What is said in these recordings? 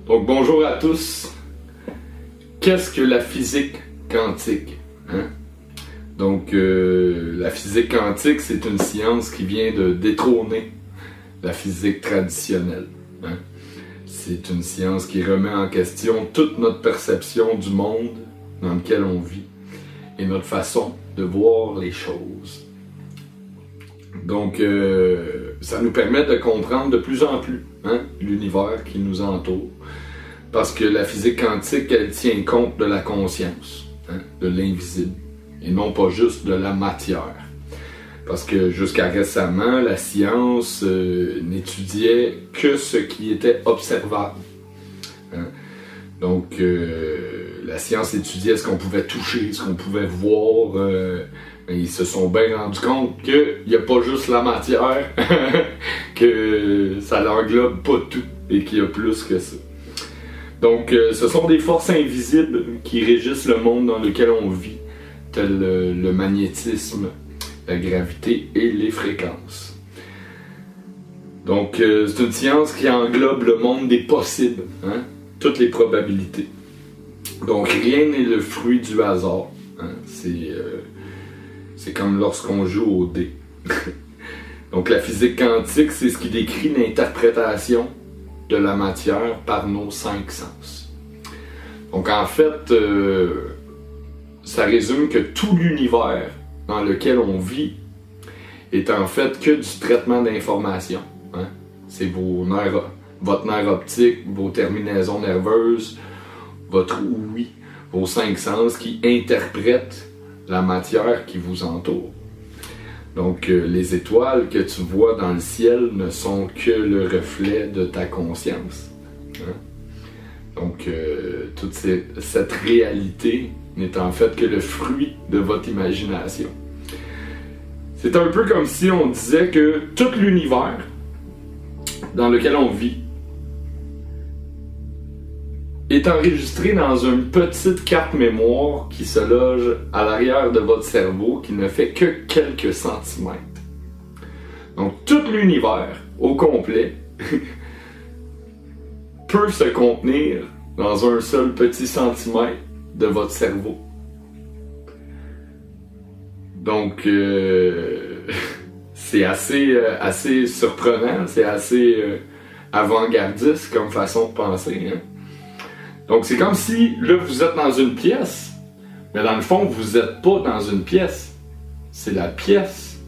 Donc bonjour à tous. Qu'est-ce que la physique quantique? Donc la physique quantique, c'est une science qui vient de détrôner la physique traditionnelle. C'est une science qui remet en question toute notre perception du monde dans lequel on vit et notre façon de voir les choses. Donc ça nous permet de comprendre de plus en plus l'univers qui nous entoure, parce que la physique quantique, elle tient compte de la conscience, de l'invisible, et non pas juste de la matière. Parce que jusqu'à récemment, la science n'étudiait que ce qui était observable. Donc la science étudiait ce qu'on pouvait toucher, ce qu'on pouvait voir. Ils se sont bien rendus compte qu'il n'y a pas juste la matière, que ça l'englobe pas tout et qu'il y a plus que ça. Donc ce sont des forces invisibles qui régissent le monde dans lequel on vit, tel le magnétisme, la gravité et les fréquences. Donc c'est une science qui englobe le monde des possibles, toutes les probabilités. Donc rien n'est le fruit du hasard. C'est comme lorsqu'on joue au dé. Donc la physique quantique, c'est ce qui décrit l'interprétation de la matière par nos 5 sens. Donc en fait, ça résume que tout l'univers dans lequel on vit est en fait que du traitement d'informations. C'est votre nerf optique, vos terminaisons nerveuses, votre ouïe, vos 5 sens qui interprètent la matière qui vous entoure. Donc les étoiles que tu vois dans le ciel ne sont que le reflet de ta conscience. Donc toute cette réalité n'est en fait que le fruit de votre imagination. C'est un peu comme si on disait que tout l'univers dans lequel on vit est enregistré dans une petite carte mémoire qui se loge à l'arrière de votre cerveau, qui ne fait que quelques centimètres. Donc tout l'univers au complet peut se contenir dans un seul petit centimètre de votre cerveau. Donc c'est assez surprenant, c'est assez avant-gardiste comme façon de penser. Donc c'est comme si, là, vous êtes dans une pièce, mais dans le fond, vous n'êtes pas dans une pièce. C'est la pièce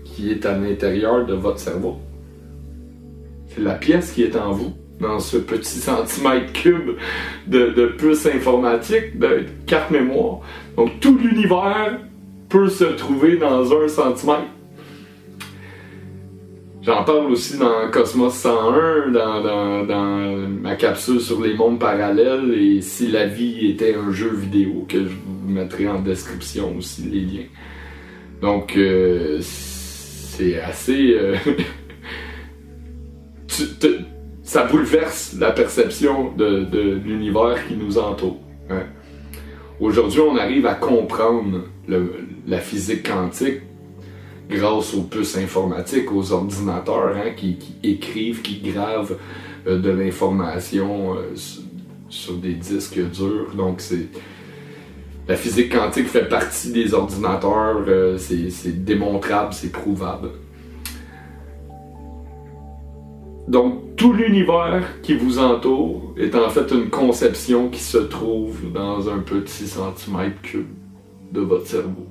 qui est à l'intérieur de votre cerveau. C'est la pièce qui est en vous, dans ce petit centimètre cube de puce informatique, de carte mémoire. Donc tout l'univers peut se trouver dans 1 centimètre. J'en parle aussi dans Cosmos 101, dans ma capsule sur les mondes parallèles, et si la vie était un jeu vidéo, que je vous mettrai en description aussi les liens. Donc c'est assez... ça bouleverse la perception de l'univers qui nous entoure. Aujourd'hui, on arrive à comprendre la physique quantique grâce aux puces informatiques, aux ordinateurs qui écrivent, qui gravent de l'information sur des disques durs. Donc la physique quantique fait partie des ordinateurs, c'est démontrable, c'est prouvable. Donc tout l'univers qui vous entoure est en fait une conception qui se trouve dans un petit centimètre cube de votre cerveau.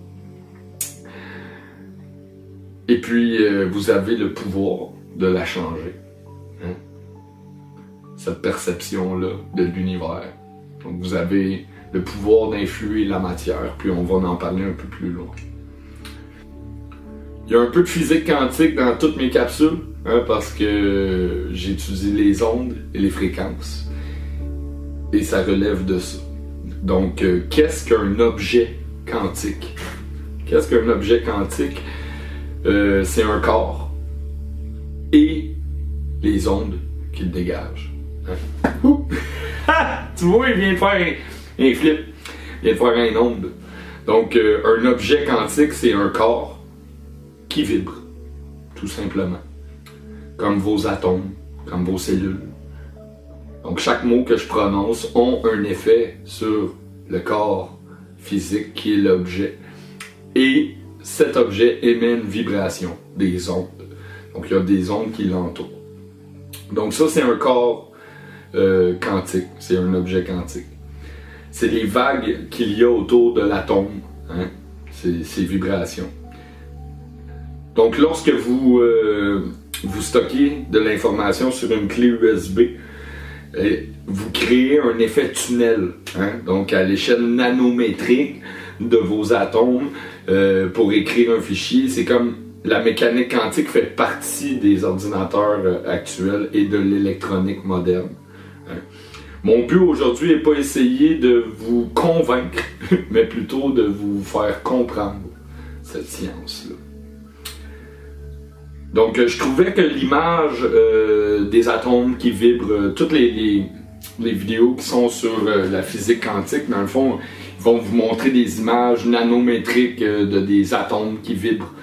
Et puis, vous avez le pouvoir de la changer. Cette perception-là de l'univers. Donc, vous avez le pouvoir d'influer la matière, puis on va en parler un peu plus loin. Il y a un peu de physique quantique dans toutes mes capsules, parce que j'étudie les ondes et les fréquences. Et ça relève de ça. Donc, qu'est-ce qu'un objet quantique? Qu'est-ce qu'un objet quantique? C'est un corps et les ondes qu'il dégage. Tu vois, il vient de faire un flip, il vient de faire une onde. Donc un objet quantique, c'est un corps qui vibre, tout simplement. Comme vos atomes, comme vos cellules. Donc chaque mot que je prononce a un effet sur le corps physique qui est l'objet. Et cet objet émet une vibration, des ondes. Donc il y a des ondes qui l'entourent. Donc ça c'est un corps quantique, c'est un objet quantique. C'est les vagues qu'il y a autour de l'atome, hein? Ces vibrations. Donc lorsque vous stockez de l'information sur une clé USB, vous créez un effet tunnel, hein? Donc à l'échelle nanométrique de vos atomes pour écrire un fichier. C'est comme la mécanique quantique fait partie des ordinateurs actuels et de l'électronique moderne. Hein? Mon but aujourd'hui n'est pas essayer de vous convaincre, mais plutôt de vous faire comprendre cette science-là. Donc, je trouvais que l'image des atomes qui vibrent, toutes les vidéos qui sont sur la physique quantique, dans le fond, ils vont vous montrer des images nanométriques de des atomes qui vibrent.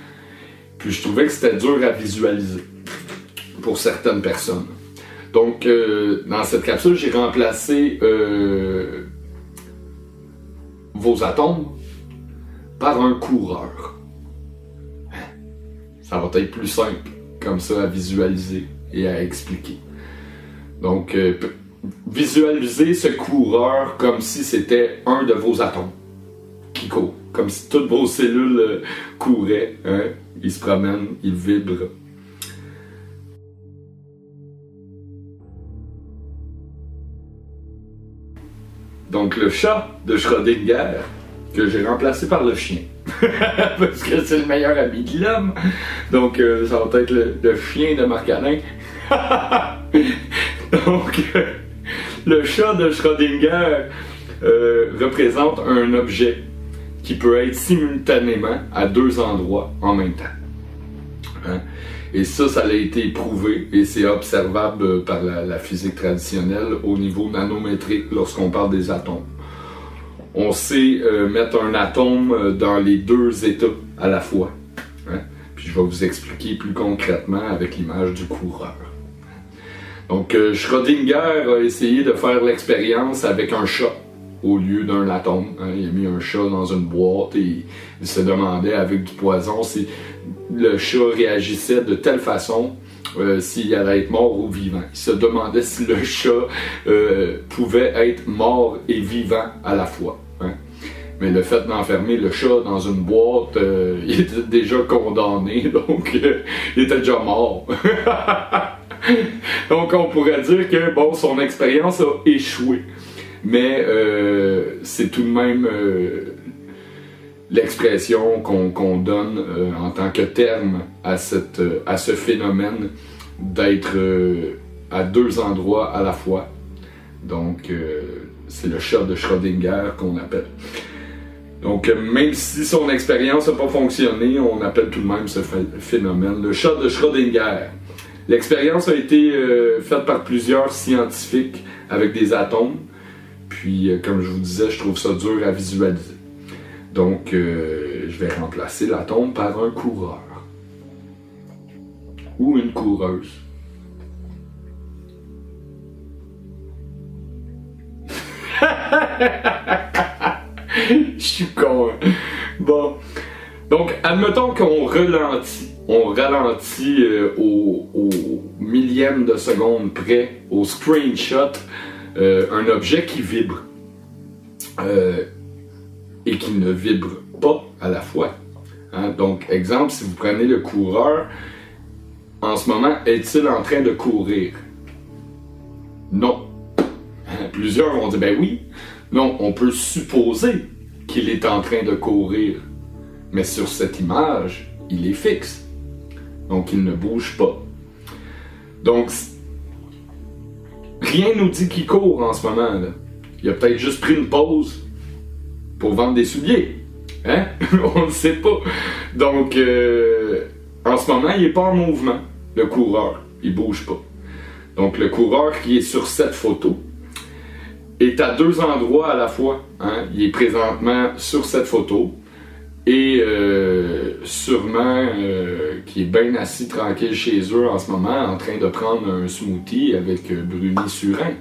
Puis je trouvais que c'était dur à visualiser pour certaines personnes. Donc, dans cette capsule, j'ai remplacé vos atomes par un coureur. Ça va être plus simple comme ça à visualiser et à expliquer. Donc, visualisez ce coureur comme si c'était un de vos atomes qui court. Comme si toutes vos cellules couraient. Hein? Ils se promènent, ils vibrent. Donc le chat de Schrödinger, que j'ai remplacé par le chien. Parce que c'est le meilleur ami de l'homme. Donc ça va être le chien de Marc-Alain. Donc le chat de Schrödinger représente un objet qui peut être simultanément à deux endroits en même temps. Hein? Et ça a été prouvé et c'est observable par la physique traditionnelle au niveau nanométrique lorsqu'on parle des atomes. On sait mettre un atome dans les deux états à la fois. Hein? Puis je vais vous expliquer plus concrètement avec l'image du coureur. Donc Schrödinger a essayé de faire l'expérience avec un chat au lieu d'un atome. Hein? Il a mis un chat dans une boîte et il se demandait avec du poison si le chat réagissait de telle façon s'il allait être mort ou vivant. Il se demandait si le chat pouvait être mort et vivant à la fois. Hein? Mais le fait d'enfermer le chat dans une boîte, il était déjà condamné, donc il était déjà mort. Donc on pourrait dire que bon, son expérience a échoué. Mais c'est tout de même l'expression qu'on donne en tant que terme à ce phénomène d'être à deux endroits à la fois. Donc c'est le chat de Schrödinger qu'on appelle. Donc même si son expérience n'a pas fonctionné, on appelle tout de même ce phénomène le chat de Schrödinger. L'expérience a été faite par plusieurs scientifiques avec des atomes. Puis, comme je vous disais, je trouve ça dur à visualiser. Donc, je vais remplacer l'atome par un coureur. Ou une coureuse. Je suis con. Hein? Bon. Donc, admettons qu'on ralentit. On ralentit au millième de seconde près, au screenshot, un objet qui vibre et qui ne vibre pas à la fois. Hein? Donc, exemple, si vous prenez le coureur, en ce moment, est-il en train de courir? Non. Plusieurs vont dire, ben oui. Non, on peut supposer qu'il est en train de courir. Mais sur cette image, il est fixe. Donc, il ne bouge pas. Donc, rien nous dit qu'il court en ce moment. Là. Il a peut-être juste pris une pause pour vendre des souliers. Hein? On ne sait pas. Donc, en ce moment, il n'est pas en mouvement, le coureur. Il ne bouge pas. Donc, le coureur qui est sur cette photo est à deux endroits à la fois. Hein? Il est présentement sur cette photo et sûrement qui est bien assis tranquille chez eux en ce moment en train de prendre un smoothie avec Bruni Surin.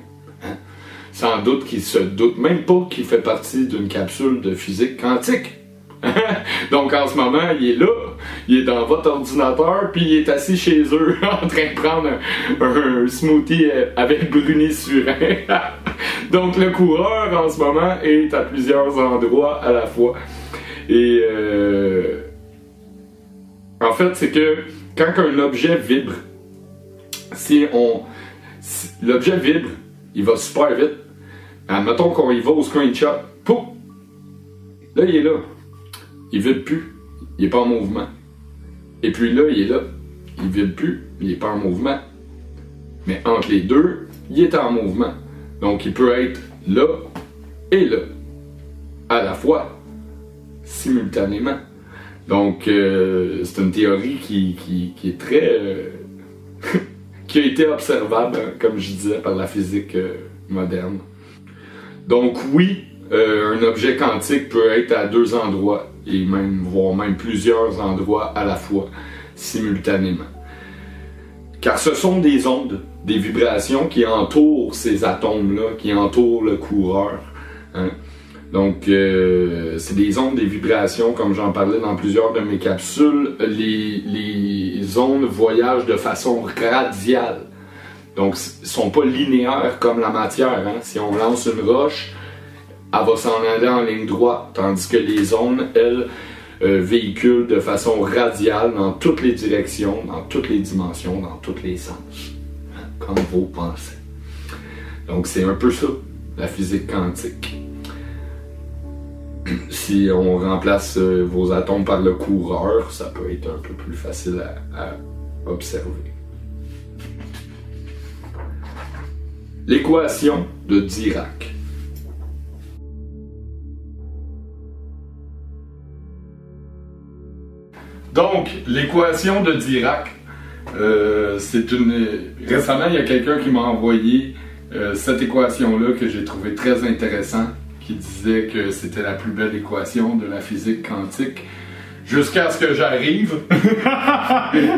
sans doute qu'il se doute même pas qu'il fait partie d'une capsule de physique quantique. Donc en ce moment, il est là, il est dans votre ordinateur, puis il est assis chez eux en train de prendre un smoothie avec Bruni Surin. Donc le coureur en ce moment est à plusieurs endroits à la fois. Et en fait, c'est que quand un objet vibre, si l'objet vibre, il va super vite. Admettons qu'on y va au screenshot, pouf! Là, il est là. Il vibre plus. Il n'est pas en mouvement. Et puis là, il est là. Il vibre plus. Il n'est pas en mouvement. Mais entre les deux, il est en mouvement. Donc, il peut être là et là. À la fois. Simultanément. Donc, c'est une théorie qui est très... qui a été observable, comme je disais, par la physique moderne. Donc oui, un objet quantique peut être à deux endroits, et même, voire même plusieurs endroits à la fois, simultanément. Car ce sont des ondes, des vibrations qui entourent ces atomes-là, qui entourent le coureur. Hein? Donc, c'est des ondes, des vibrations, comme j'en parlais dans plusieurs de mes capsules. Les ondes voyagent de façon radiale. Donc, ils ne sont pas linéaires comme la matière. Hein? Si on lance une roche, elle va s'en aller en ligne droite, tandis que les ondes, elles, véhiculent de façon radiale dans toutes les directions, dans toutes les dimensions, dans tous les sens. Hein? Comme vos pensées. Donc, c'est un peu ça, la physique quantique. Si on remplace vos atomes par le coureur, ça peut être un peu plus facile à observer. L'équation de Dirac. Donc, l'équation de Dirac, c'est une... Récemment, il y a quelqu'un qui m'a envoyé cette équation-là que j'ai trouvé très intéressante, qui disait que c'était la plus belle équation de la physique quantique. Jusqu'à ce que j'arrive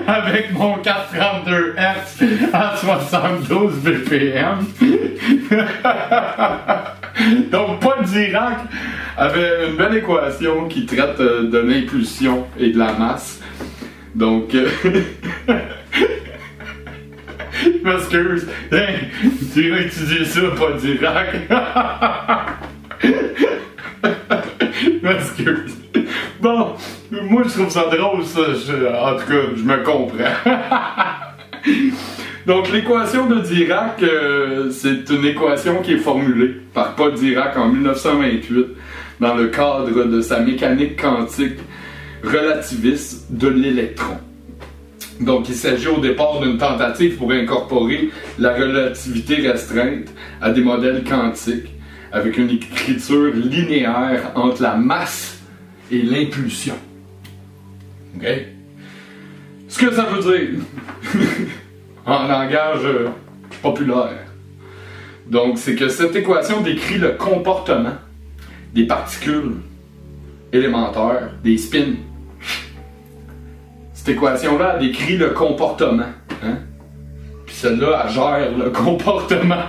avec mon 432 Hz à 72 BPM. Donc Paul Dirac avait une belle équation qui traite de l'impulsion et de la masse. Donc je m'excuse. Hey, tu vas étudier ça, Paul Dirac. Je m'excuse. Bon, moi je trouve ça drôle, ça. En tout cas, je me comprends. Donc, l'équation de Dirac, c'est une équation qui est formulée par Paul Dirac en 1928 dans le cadre de sa mécanique quantique relativiste de l'électron. Donc, il s'agit au départ d'une tentative pour incorporer la relativité restreinte à des modèles quantiques avec une écriture linéaire entre la masse et l'impulsion. OK? Ce que ça veut dire, en langage populaire, donc, c'est que cette équation décrit le comportement des particules élémentaires, des spins. Cette équation-là, elle décrit le comportement. Hein? Puis celle-là, elle gère le comportement.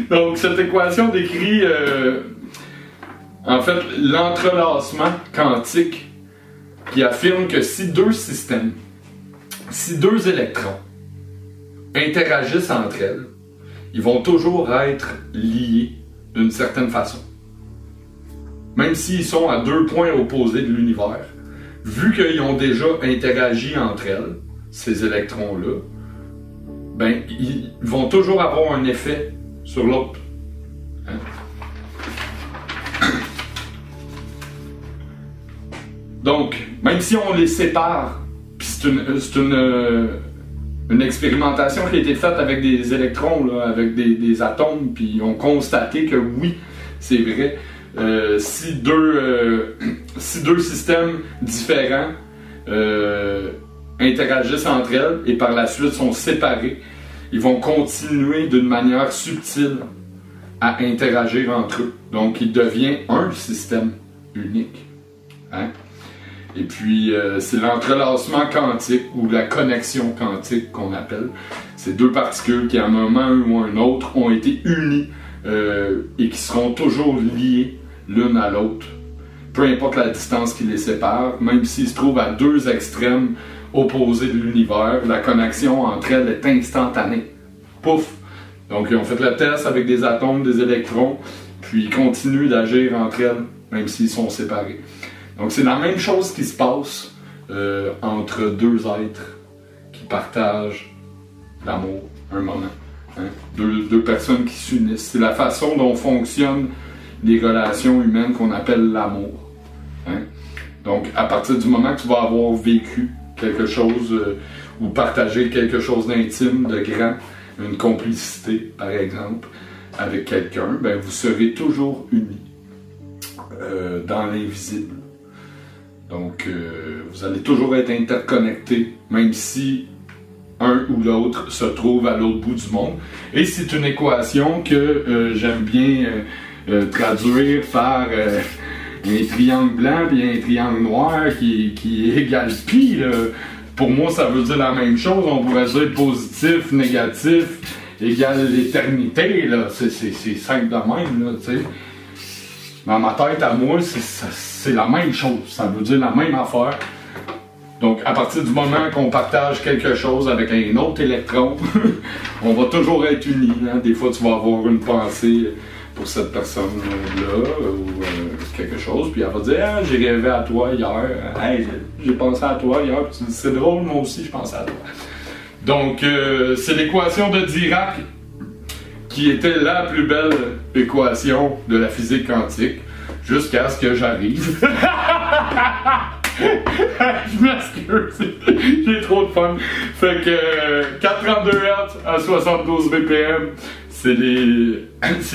Donc, cette équation décrit... en fait, l'entrelacement quantique qui affirme que si deux systèmes, si deux électrons interagissent entre elles, ils vont toujours être liés d'une certaine façon. Même s'ils sont à deux points opposés de l'univers, vu qu'ils ont déjà interagi entre elles, ces électrons-là, ben, ils vont toujours avoir un effet sur l'autre. Hein? Donc, même si on les sépare, puis c'est une expérimentation qui a été faite avec des électrons, là, avec des atomes, puis ils ont constaté que oui, c'est vrai, si deux systèmes différents interagissent entre elles et par la suite sont séparés, ils vont continuer d'une manière subtile à interagir entre eux. Donc, il devient un système unique. Hein? Et puis, c'est l'entrelacement quantique ou la connexion quantique qu'on appelle. C'est deux particules qui, à un moment ou à un autre, ont été unies et qui seront toujours liées l'une à l'autre. Peu importe la distance qui les sépare, même s'ils se trouvent à deux extrêmes opposés de l'univers, la connexion entre elles est instantanée. Pouf! Donc, ils ont fait le test avec des atomes, des électrons, puis ils continuent d'agir entre elles, même s'ils sont séparés. Donc, c'est la même chose qui se passe entre deux êtres qui partagent l'amour, un moment. Hein? Deux personnes qui s'unissent. C'est la façon dont fonctionnent les relations humaines qu'on appelle l'amour. Hein? Donc, à partir du moment que tu vas avoir vécu quelque chose ou partagé quelque chose d'intime, de grand, une complicité, par exemple, avec quelqu'un, ben, vous serez toujours unis dans l'invisible. Donc, vous allez toujours être interconnectés, même si un ou l'autre se trouve à l'autre bout du monde. Et c'est une équation que j'aime bien traduire par un triangle blanc et un triangle noir qui égale pi. Pour moi, ça veut dire la même chose. On pourrait dire positif, négatif, égale l'éternité. C'est simple de même. Là, t'sais. Dans ma tête, à moi, c'est la même chose. Ça veut dire la même affaire. Donc, à partir du moment qu'on partage quelque chose avec un autre électron, on va toujours être unis. Hein? Des fois, tu vas avoir une pensée pour cette personne-là ou quelque chose, puis elle va dire ah, j'ai rêvé à toi hier, hey, j'ai pensé à toi hier, puis tu dis c'est drôle, moi aussi je pensais à toi. Donc c'est l'équation de Dirac qui était la plus belle équation de la physique quantique jusqu'à ce que j'arrive. Je m'excuse, j'ai trop de fun. Fait que 432 Hz à 72 BPM, c'est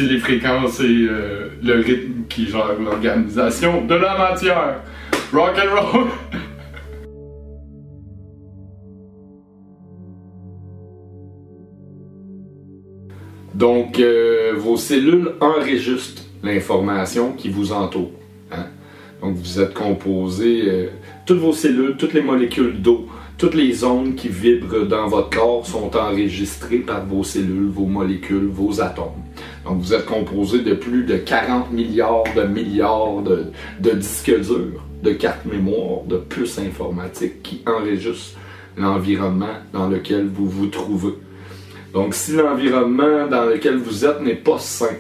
les fréquences et le rythme qui gère l'organisation de la matière. Rock and roll! Donc, vos cellules enregistrent l'information qui vous entoure. Hein? Donc, vous êtes composé, toutes vos cellules, toutes les molécules d'eau, toutes les ondes qui vibrent dans votre corps sont enregistrées par vos cellules, vos molécules, vos atomes. Donc, vous êtes composé de plus de 40 milliards de disques durs, de cartes mémoire, de puces informatiques qui enregistrent l'environnement dans lequel vous vous trouvez. Donc, si l'environnement dans lequel vous êtes n'est pas sain,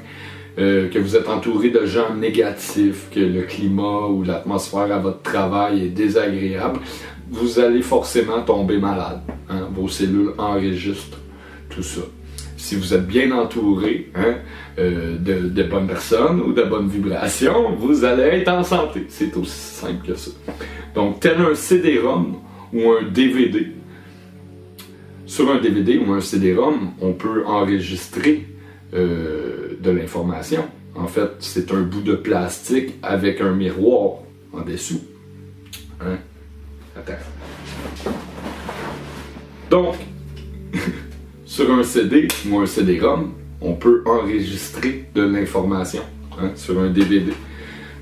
que vous êtes entouré de gens négatifs, que le climat ou l'atmosphère à votre travail est désagréable, vous allez forcément tomber malade. Hein? Vos cellules enregistrent tout ça. Si vous êtes bien entouré de bonnes personnes ou de bonnes vibrations, vous allez être en santé. C'est aussi simple que ça. Donc, tel un CD-ROM ou un DVD. Sur un DVD ou un CD-ROM, on peut enregistrer de l'information. En fait, c'est un bout de plastique avec un miroir en dessous. Hein? Attends. Donc, sur un CD ou un CD-ROM, on peut enregistrer de l'information sur un DVD.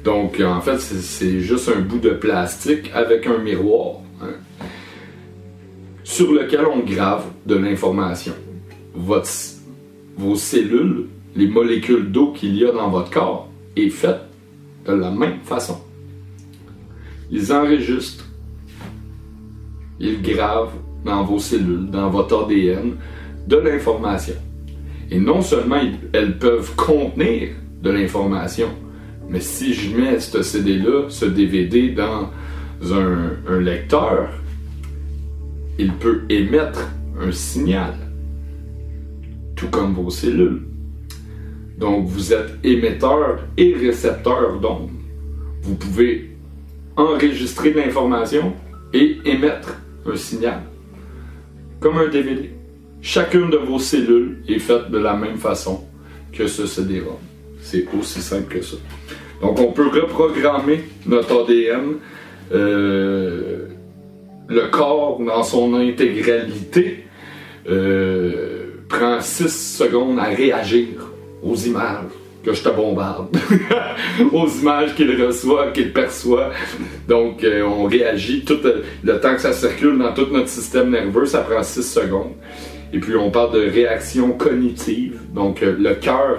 Donc, en fait, c'est juste un bout de plastique avec un miroir sur lequel on grave de l'information. Vos cellules, les molécules d'eau qu'il y a dans votre corps, est faite de la même façon. Ils enregistrent, ils gravent dans vos cellules, dans votre ADN, de l'information. Et non seulement elles peuvent contenir de l'information, mais si je mets ce CD-là, ce DVD dans un lecteur, il peut émettre un signal, tout comme vos cellules. Donc vous êtes émetteur et récepteur d'ondes. Vous pouvez enregistrer de l'information et émettre un signal, comme un DVD. Chacune de vos cellules est faite de la même façon que ce CD-ROM. C'est aussi simple que ça. Donc on peut reprogrammer notre ADN, le corps dans son intégralité prend 6 secondes à réagir aux images que je te bombarde aux images qu'il reçoit, qu'il perçoit. Donc, on réagit tout le temps que ça circule dans tout notre système nerveux, ça prend 6 secondes. Et puis, on parle de réaction cognitive. Donc, le cœur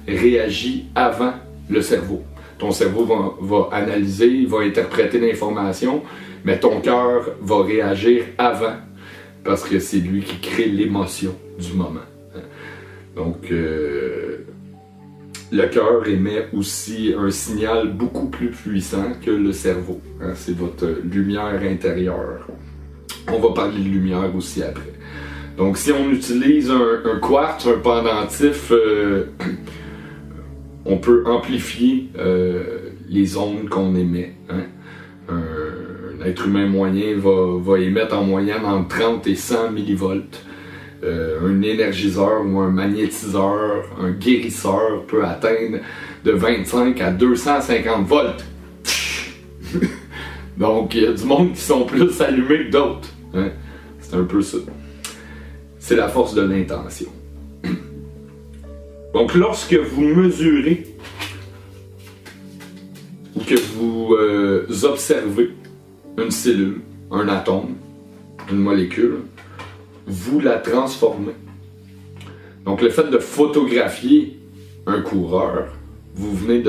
réagit avant le cerveau. Ton cerveau va analyser, il va interpréter l'information, mais ton cœur va réagir avant, parce que c'est lui qui crée l'émotion du moment. Donc, le cœur émet aussi un signal beaucoup plus puissant que le cerveau. C'est votre lumière intérieure. On va parler de lumière aussi après. Donc, si on utilise un quartz, un pendentif, on peut amplifier les ondes qu'on émet. Un être humain moyen va émettre en moyenne entre 30 et 100 millivolts. Un énergiseur ou un magnétiseur, un guérisseur peut atteindre de 25 à 250 volts. Donc, il y a du monde qui sont plus allumés que d'autres. C'est un peu ça. C'est la force de l'intention. Donc, lorsque vous mesurez ou que vous observez une cellule, un atome, une molécule, vous la transformez. Donc, le fait de photographier un coureur, vous venez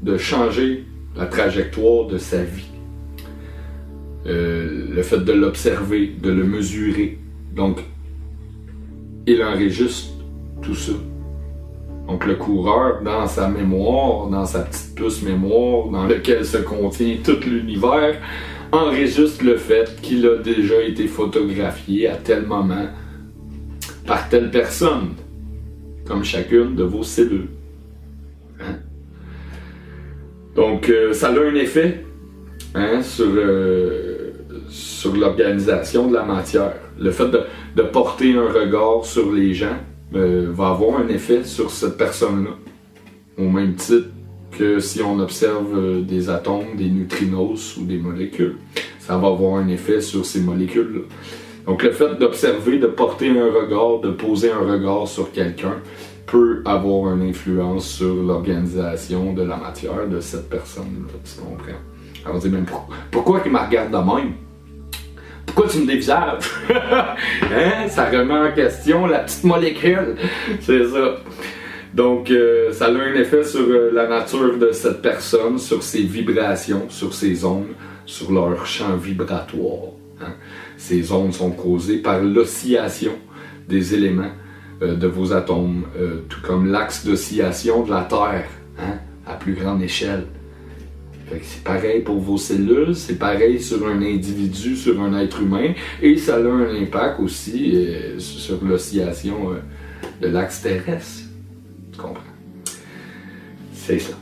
de changer la trajectoire de sa vie. Le fait de l'observer, de le mesurer. Donc, il enregistre tout ça. Donc, le coureur, dans sa mémoire, dans sa petite puce mémoire, dans laquelle se contient tout l'univers, enregistre le fait qu'il a déjà été photographié à tel moment par telle personne, comme chacune de vos cellules. Donc, ça a un effet sur l'organisation de la matière. Le fait de porter un regard sur les gens va avoir un effet sur cette personne-là, au même titre que si on observe des atomes, des neutrinos ou des molécules. Ça va avoir un effet sur ces molécules-là. Donc le fait d'observer, de porter un regard, de poser un regard sur quelqu'un peut avoir une influence sur l'organisation de la matière de cette personne-là, tu comprends? Alors on dit même, pourquoi il me regarde de même? Pourquoi tu me dévisages? Ça remet en question la petite molécule. C'est ça. Donc, ça a un effet sur la nature de cette personne, sur ses vibrations, sur ses ondes, sur leur champ vibratoire. Ces ondes sont causées par l'oscillation des éléments de vos atomes, tout comme l'axe d'oscillation de la Terre, à plus grande échelle. C'est pareil pour vos cellules, c'est pareil sur un individu, sur un être humain, et ça a un impact aussi sur l'oscillation de l'axe terrestre. Tu comprends? C'est ça.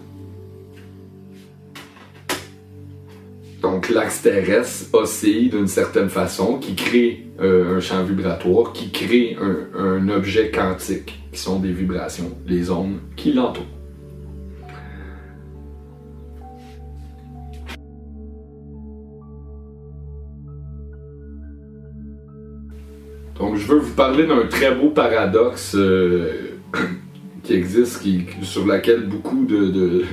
Donc l'axe terrestre oscille d'une certaine façon, qui crée un champ vibratoire, qui crée un objet quantique, qui sont des vibrations, les ondes qui l'entourent. Donc, je veux vous parler d'un très beau paradoxe qui existe, sur lequel beaucoup de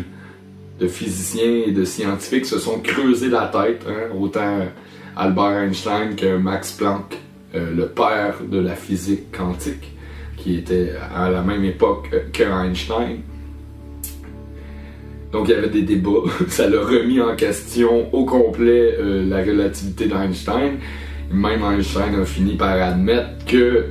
physiciens et de scientifiques se sont creusés la tête, autant Albert Einstein que Max Planck, le père de la physique quantique, qui était à la même époque que Einstein. Donc, il y avait des débats, ça l'a remis en question au complet la relativité d'Einstein. Même Einstein a fini par admettre que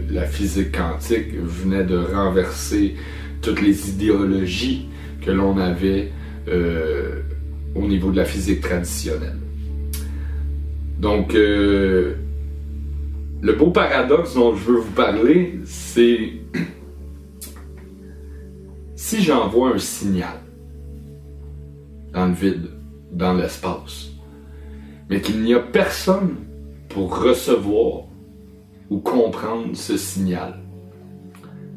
la physique quantique venait de renverser toutes les idéologies que l'on avait au niveau de la physique traditionnelle. Donc, le beau paradoxe dont je veux vous parler, c'est si j'envoie un signal dans le vide, dans l'espace, mais qu'il n'y a personne pour recevoir ou comprendre ce signal.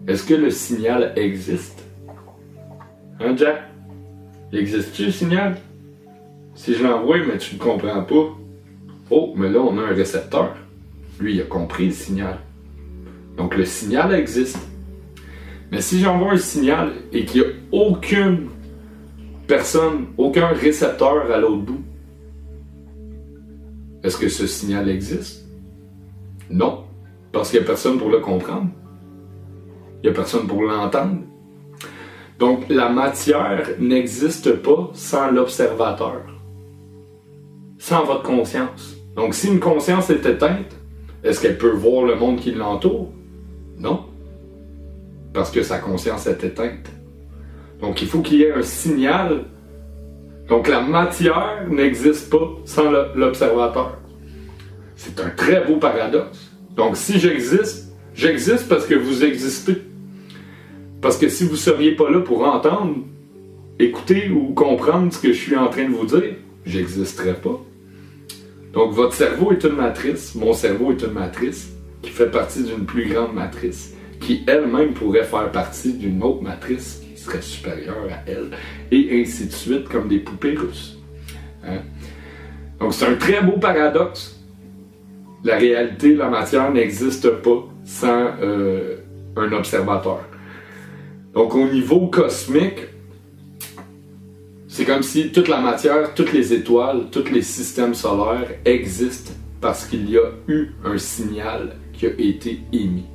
Est-ce que le signal existe? Hein, Jack? Existe-tu le signal? Si je l'envoie, mais tu ne comprends pas. Oh, mais là, on a un récepteur. Lui, il a compris le signal. Donc, le signal existe. Mais si j'envoie un signal et qu'il n'y a aucune personne, aucun récepteur à l'autre bout, est-ce que ce signal existe? Non, parce qu'il n'y a personne pour le comprendre. Il n'y a personne pour l'entendre. Donc, la matière n'existe pas sans l'observateur, sans votre conscience. Donc, si une conscience est éteinte, est-ce qu'elle peut voir le monde qui l'entoure? Non, parce que sa conscience est éteinte. Donc, il faut qu'il y ait un signal. Donc, la matière n'existe pas sans l'observateur. C'est un très beau paradoxe. Donc, si j'existe, j'existe parce que vous existez. Parce que si vous ne seriez pas là pour entendre, écouter ou comprendre ce que je suis en train de vous dire, j'existerais pas. Donc, votre cerveau est une matrice, mon cerveau est une matrice qui fait partie d'une plus grande matrice, qui elle-même pourrait faire partie d'une autre matrice qui serait supérieure à elle, et ainsi de suite, comme des poupées russes. Hein? Donc, c'est un très beau paradoxe. La réalité, la matière n'existe pas sans un observateur. Donc, au niveau cosmique, c'est comme si toute la matière, toutes les étoiles, tous les systèmes solaires existent parce qu'il y a eu un signal qui a été émis.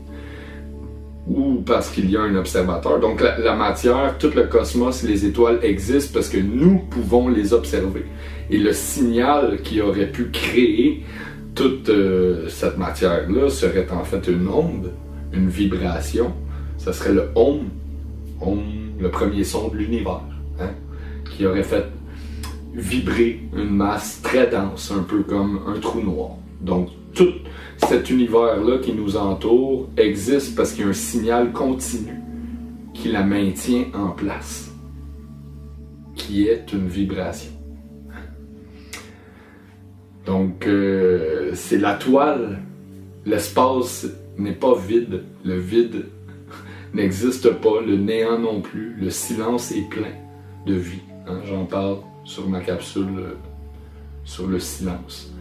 Ou parce qu'il y a un observateur. Donc, la matière, tout le cosmos, les étoiles existent parce que nous pouvons les observer. Et le signal qui aurait pu créer toute cette matière-là serait en fait une onde, une vibration. Ça serait le Om, le premier son de l'univers, hein, qui aurait fait vibrer une masse très dense, un peu comme un trou noir. Donc, tout cet univers-là qui nous entoure existe parce qu'il y a un signal continu qui la maintient en place, qui est une vibration. Donc, c'est la toile. L'espace n'est pas vide. Le vide n'existe pas. Le néant non plus. Le silence est plein de vie. Hein? J'en parle sur ma capsule sur le silence.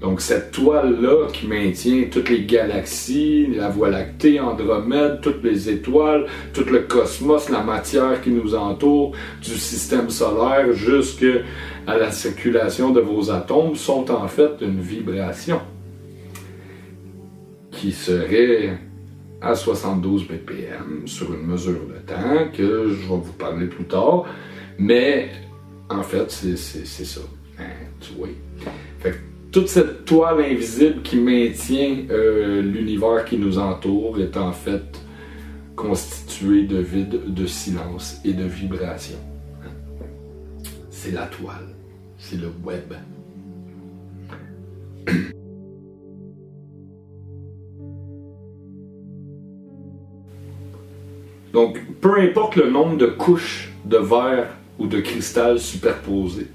Donc, cette toile-là qui maintient toutes les galaxies, la Voie lactée, Andromède, toutes les étoiles, tout le cosmos, la matière qui nous entoure, du système solaire jusqu'à la circulation de vos atomes, sont en fait une vibration qui serait à 72 ppm sur une mesure de temps que je vais vous parler plus tard. Mais, en fait, c'est ça. Hein, tu vois. Fait que, toute cette toile invisible qui maintient l'univers qui nous entoure est en fait constituée de vide, de silence et de vibration. C'est la toile, c'est le web. Donc, peu importe le nombre de couches de verre ou de cristal superposées,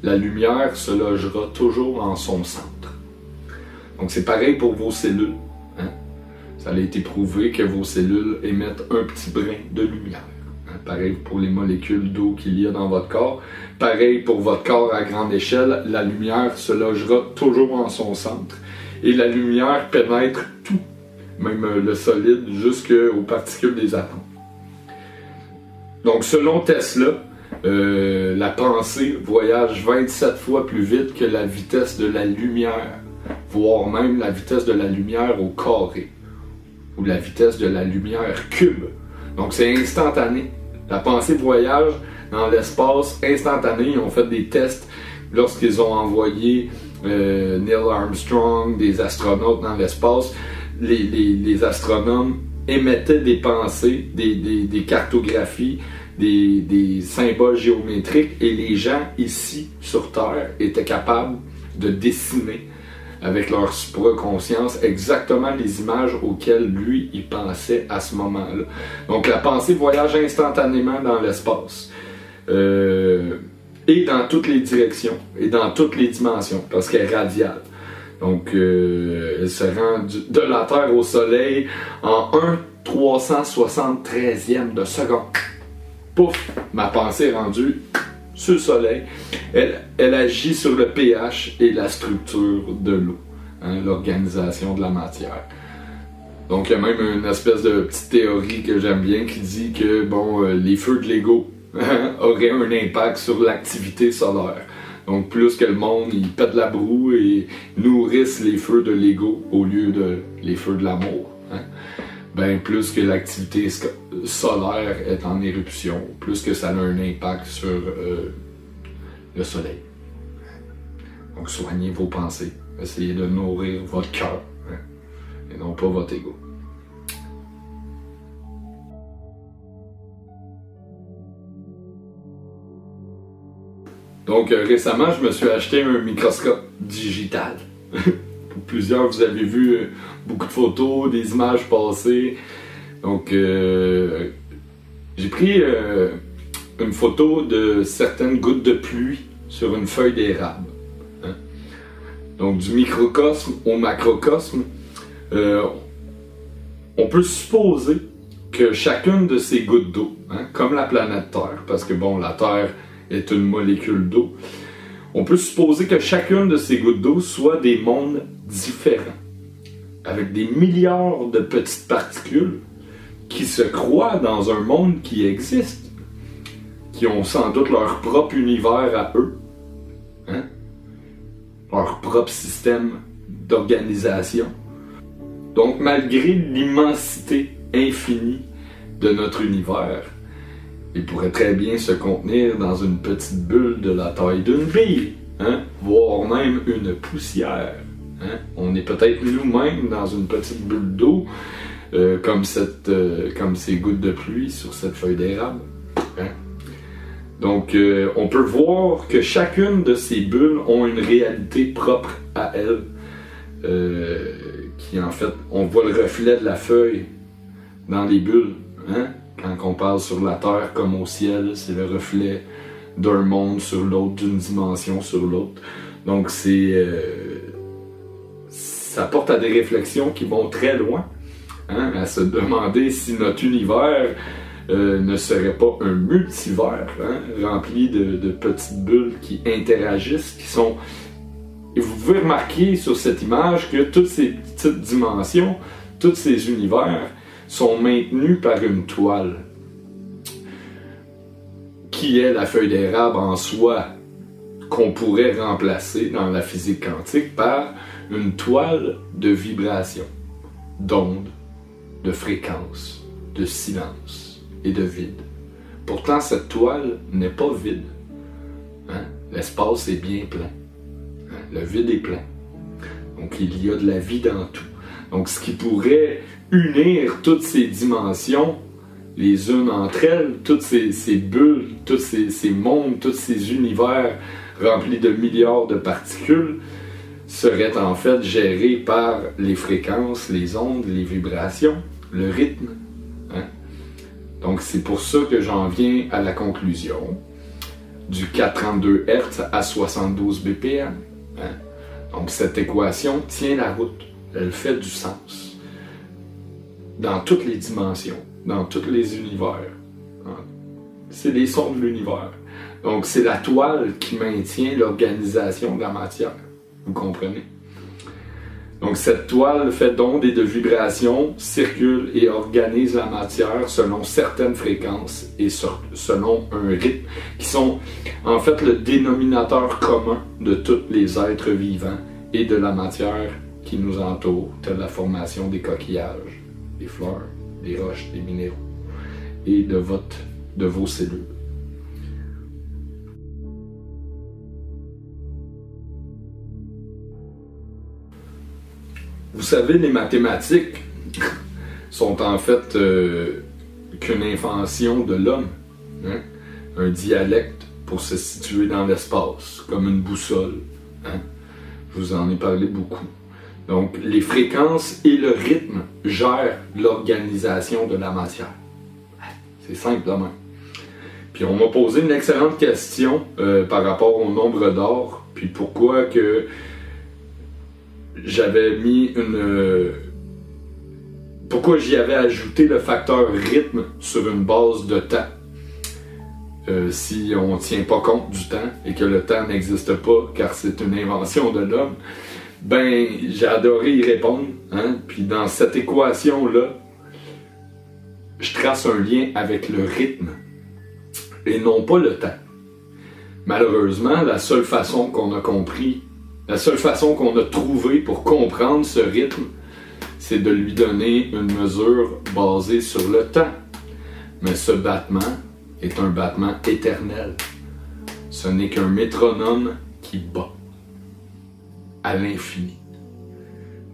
la lumière se logera toujours en son centre. Donc c'est pareil pour vos cellules. Hein? Ça a été prouvé que vos cellules émettent un petit brin de lumière. Hein? Pareil pour les molécules d'eau qu'il y a dans votre corps. Pareil pour votre corps à grande échelle, la lumière se logera toujours en son centre. Et la lumière pénètre tout, même le solide, jusqu'aux particules des atomes. Donc selon Tesla, la pensée voyage 27 fois plus vite que la vitesse de la lumière, voire même la vitesse de la lumière au carré, ou la vitesse de la lumière cube. Donc c'est instantané. La pensée voyage dans l'espace instantané. Ils ont fait des tests lorsqu'ils ont envoyé Neil Armstrong, des astronautes dans l'espace. Les astronomes émettaient des pensées, des cartographies, des symboles géométriques, et les gens ici sur Terre étaient capables de dessiner avec leur supraconscience exactement les images auxquelles lui il pensait à ce moment-là. Donc la pensée voyage instantanément dans l'espace et dans toutes les directions et dans toutes les dimensions parce qu'elle est radiale. Donc elle se rend de la Terre au Soleil en 1/373e de seconde. Pouf, ma pensée est rendue sur le Soleil. Elle agit sur le pH et la structure de l'eau, hein, l'organisation de la matière. Donc il y a même une espèce de petite théorie que j'aime bien qui dit que bon, les feux de Lego auraient un impact sur l'activité solaire. Donc plus que le monde il pète la broue et nourrisse les feux de Lego au lieu de les feux de l'amour, hein, ben plus que l'activité solaire est en éruption, plus que ça a un impact sur le soleil. Donc soignez vos pensées, essayez de nourrir votre cœur, hein, et non pas votre ego. Donc récemment, je me suis acheté un microscope digital. Pour plusieurs, vous avez vu beaucoup de photos, des images passées. Donc j'ai pris une photo de certaines gouttes de pluie sur une feuille d'érable. Hein? Donc du microcosme au macrocosme, on peut supposer que chacune de ces gouttes d'eau, hein, comme la planète Terre, parce que bon, la Terre est une molécule d'eau, on peut supposer que chacune de ces gouttes d'eau soit des mondes différents, avec des milliards de petites particules qui se croient dans un monde qui existe, qui ont sans doute leur propre univers à eux, hein? Leur propre système d'organisation. Donc malgré l'immensité infinie de notre univers, il pourrait très bien se contenir dans une petite bulle de la taille d'une bille, hein? Voire même une poussière. Hein? On est peut-être nous-mêmes dans une petite bulle d'eau, comme ces gouttes de pluie sur cette feuille d'érable. Hein? Donc, on peut voir que chacune de ces bulles ont une réalité propre à elles, qui en fait, on voit le reflet de la feuille dans les bulles. Hein? Quand on parle sur la Terre comme au ciel, c'est le reflet d'un monde sur l'autre, d'une dimension sur l'autre. Donc ça porte à des réflexions qui vont très loin, hein, à se demander si notre univers ne serait pas un multivers, hein, rempli de petites bulles qui interagissent, qui sont... Et vous pouvez remarquer sur cette image que toutes ces petites dimensions, tous ces univers sont maintenus par une toile qui est la feuille d'érable en soi, qu'on pourrait remplacer dans la physique quantique par une toile de vibration, d'ondes, de fréquences, de silence et de vide. Pourtant, cette toile n'est pas vide. Hein? L'espace est bien plein. Hein? Le vide est plein. Donc, il y a de la vie dans tout. Donc, ce qui pourrait unir toutes ces dimensions, les unes entre elles, toutes ces bulles, tous ces mondes, tous ces univers remplis de milliards de particules, serait en fait géré par les fréquences, les ondes, les vibrations, le rythme. Hein? Donc, c'est pour ça que j'en viens à la conclusion du 432 Hz à 72 BPM. Hein? Donc, cette équation tient la route. Elle fait du sens. Dans toutes les dimensions, dans tous les univers. C'est les sons de l'univers. Donc, c'est la toile qui maintient l'organisation de la matière. Vous comprenez? Donc, cette toile fait d'ondes et de vibrations, circule et organise la matière selon certaines fréquences et selon un rythme, qui sont en fait le dénominateur commun de tous les êtres vivants et de la matière qui nous entoure, telle la formation des coquillages, des fleurs, des roches, des minéraux et de vos cellules. Vous savez, les mathématiques sont en fait qu'une invention de l'homme, hein? Un dialecte pour se situer dans l'espace, comme une boussole. Hein? Je vous en ai parlé beaucoup. Donc, les fréquences et le rythme gèrent l'organisation de la matière. C'est simple de même. Puis on m'a posé une excellente question par rapport au nombre d'or, puis pourquoi que j'avais mis pourquoi j'y avais ajouté le facteur rythme sur une base de temps. Si on ne tient pas compte du temps et que le temps n'existe pas car c'est une invention de l'homme. Ben, j'ai adoré y répondre. Hein? Puis dans cette équation-là, je trace un lien avec le rythme et non pas le temps. Malheureusement, la seule façon qu'on a compris, la seule façon qu'on a trouvé pour comprendre ce rythme, c'est de lui donner une mesure basée sur le temps. Mais ce battement est un battement éternel. Ce n'est qu'un métronome qui bat à l'infini.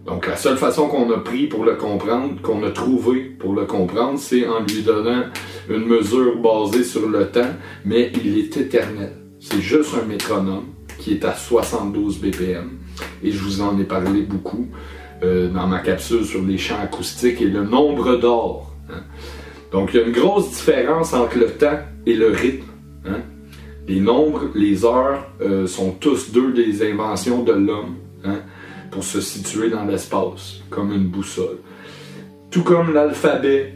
Donc la seule façon qu'on a pris pour le comprendre, qu'on a trouvé pour le comprendre, c'est en lui donnant une mesure basée sur le temps, mais il est éternel. C'est juste un métronome qui est à 72 BPM. Et je vous en ai parlé beaucoup dans ma capsule sur les champs acoustiques et le nombre d'or. Hein. Donc il y a une grosse différence entre le temps et le rythme. Hein. Les nombres, les heures sont tous deux des inventions de l'homme, hein, pour se situer dans l'espace, comme une boussole. Tout comme l'alphabet,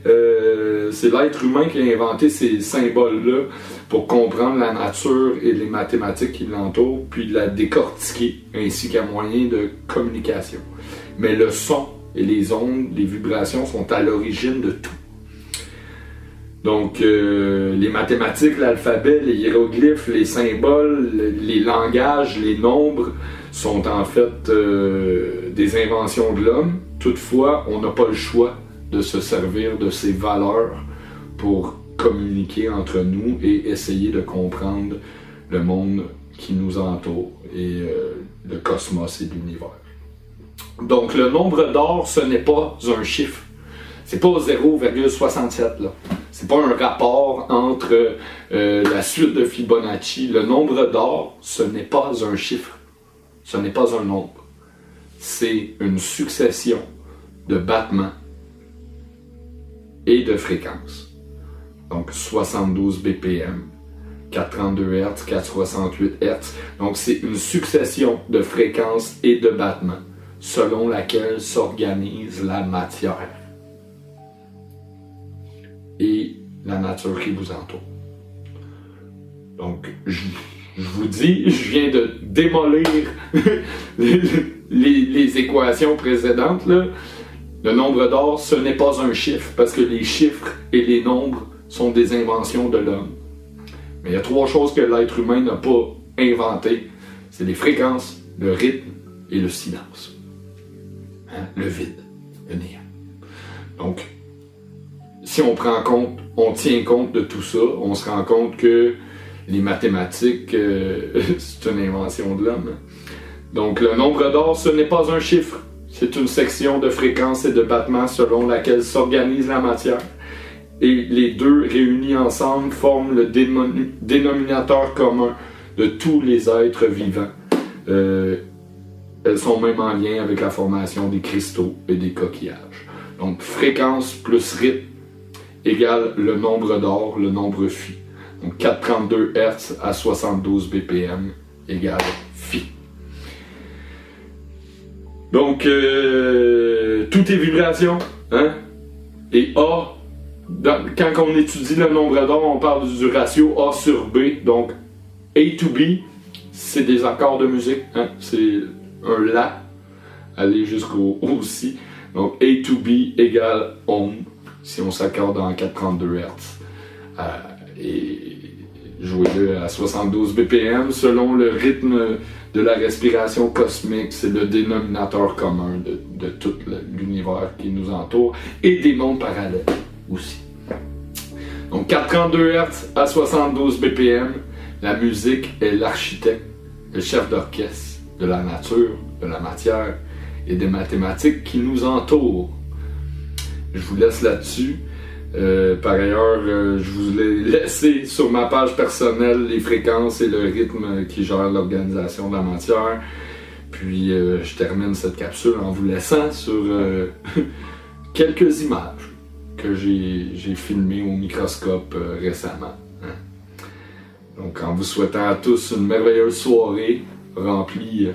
c'est l'être humain qui a inventé ces symboles-là pour comprendre la nature et les mathématiques qui l'entourent, puis la décortiquer, ainsi qu'un moyen de communication. Mais le son et les ondes, les vibrations sont à l'origine de tout. Donc, les mathématiques, l'alphabet, les hiéroglyphes, les symboles, les langages, les nombres sont en fait des inventions de l'homme. Toutefois, on n'a pas le choix de se servir de ces valeurs pour communiquer entre nous et essayer de comprendre le monde qui nous entoure et le cosmos et l'univers. Donc, le nombre d'or, ce n'est pas un chiffre. C'est pas 0,67 là. C'est pas un rapport entre la suite de Fibonacci. Le nombre d'or, ce n'est pas un chiffre. Ce n'est pas un nombre. C'est une succession de battements et de fréquences. Donc 72 BPM, 432 Hz, 468 Hz. Donc c'est une succession de fréquences et de battements selon laquelle s'organise la matière et la nature qui vous entoure. Donc, je vous dis, je viens de démolir les équations précédentes, là. Le nombre d'or, ce n'est pas un chiffre, parce que les chiffres et les nombres sont des inventions de l'homme. Mais il y a trois choses que l'être humain n'a pas inventées. C'est les fréquences, le rythme et le silence. Hein? Le vide, le néant. Donc, si on prend compte, on tient compte de tout ça, on se rend compte que les mathématiques, c'est une invention de l'homme. Donc le nombre d'or, ce n'est pas un chiffre, c'est une section de fréquences et de battements selon laquelle s'organise la matière. Et les deux réunis ensemble forment le dénominateur commun de tous les êtres vivants. Elles sont même en lien avec la formation des cristaux et des coquillages. Donc fréquence plus rythme égale le nombre d'or, le nombre phi. Donc 432 Hz à 72 BPM égale phi. Donc tout est vibration, hein? Et A, quand on étudie le nombre d'or, on parle du ratio A sur B. Donc A to B, c'est des accords de musique, hein? C'est un La, aller jusqu'au Si. Donc A to B égale ohm, si on s'accorde en 432 Hz. Et jouer-le à 72 BPM selon le rythme de la respiration cosmique, c'est le dénominateur commun de tout l'univers qui nous entoure et des mondes parallèles aussi. Donc 432 Hz à 72 BPM, la musique est l'architecte, le chef d'orchestre de la nature, de la matière et des mathématiques qui nous entourent. Je vous laisse là-dessus. Par ailleurs, je vous ai laissé sur ma page personnelle les fréquences et le rythme qui gèrent l'organisation de la matière. Puis je termine cette capsule en vous laissant sur quelques images que j'ai filmées au microscope récemment. Hein. Donc en vous souhaitant à tous une merveilleuse soirée remplie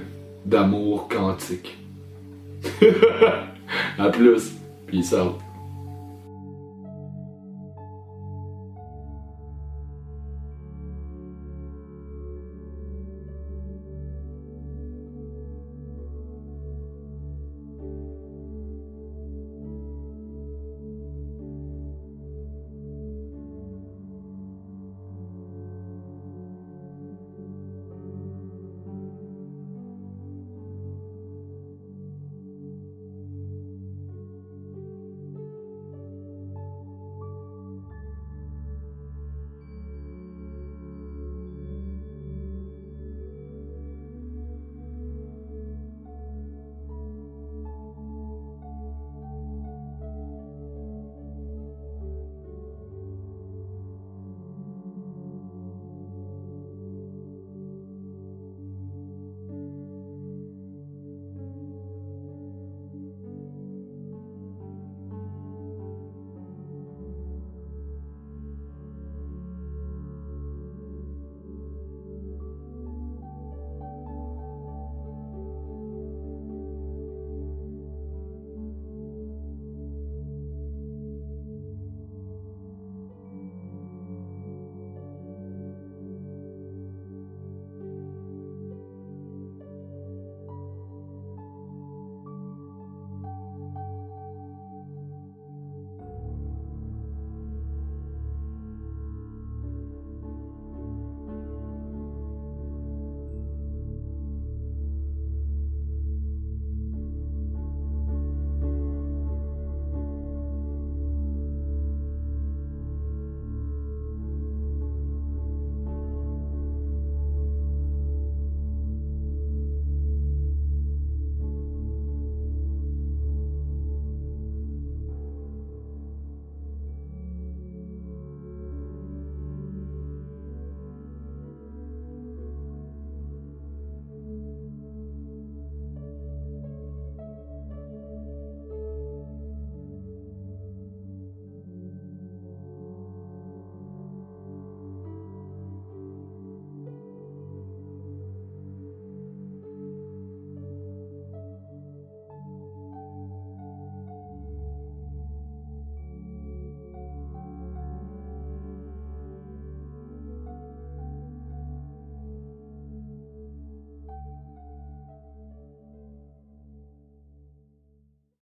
d'amour quantique. À plus, peace out.